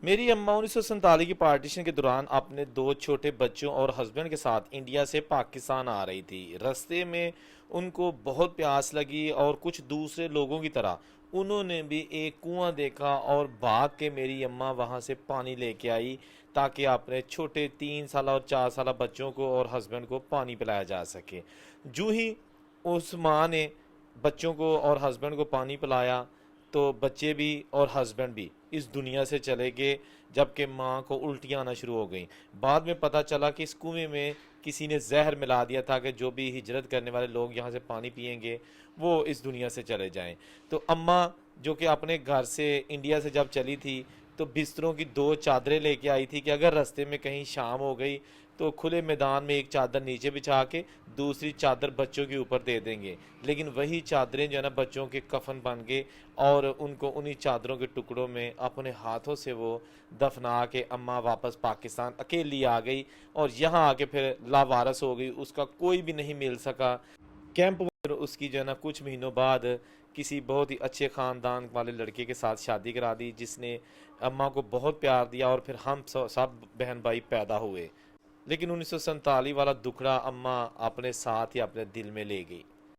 میری اماں 1947 کی پارٹیشن کے دوران اپنے دو چھوٹے بچوں اور ہسبینڈ کے ساتھ انڈیا سے پاکستان آ رہی تھی۔ رستے میں ان کو بہت پیاس لگی اور کچھ دوسرے لوگوں کی طرح انہوں نے بھی ایک کنواں دیکھا اور بھاگ کے میری اماں وہاں سے پانی لے کے آئی تاکہ اپنے چھوٹے 3 سالہ اور 4 سالہ بچوں کو اور ہسبینڈ کو پانی پلایا جا سکے۔ جو ہی اس ماں نے بچوں کو اور ہسبینڈ کو پانی پلایا تو بچے بھی اور ہسبینڈ بھی اس دنیا سے چلے گئے، جبکہ ماں کو الٹیاں آنا شروع ہو گئیں۔ بعد میں پتہ چلا کہ اس کنویں میں کسی نے زہر ملا دیا تھا کہ جو بھی ہجرت کرنے والے لوگ یہاں سے پانی پئیں گے وہ اس دنیا سے چلے جائیں۔ تو اماں جو کہ اپنے گھر سے انڈیا سے جب چلی تھی تو بستروں کی 2 چادریں لے کے آئی تھی کہ اگر رستے میں کہیں شام ہو گئی تو کھلے میدان میں ایک چادر نیچے بچھا کے دوسری چادر بچوں کے اوپر دے دیں گے، لیکن وہی چادریں جو ہے نا بچوں کے کفن بن گئے اور ان کو انہی چادروں کے ٹکڑوں میں اپنے ہاتھوں سے وہ دفنا کے اماں واپس پاکستان اکیلی آ گئی اور یہاں آ کے پھر لاوارث ہو گئی، اس کا کوئی بھی نہیں مل سکا۔ کیمپ میں اس کی جو ہے نا کچھ مہینوں بعد کسی بہت ہی اچھے خاندان والے لڑکے کے ساتھ شادی کرا دی جس نے اماں کو بہت پیار دیا اور پھر ہم سب بہن بھائی پیدا ہوئے، لیکن 1947 والا دکھڑا اماں اپنے ساتھ ہی اپنے دل میں لے گئی۔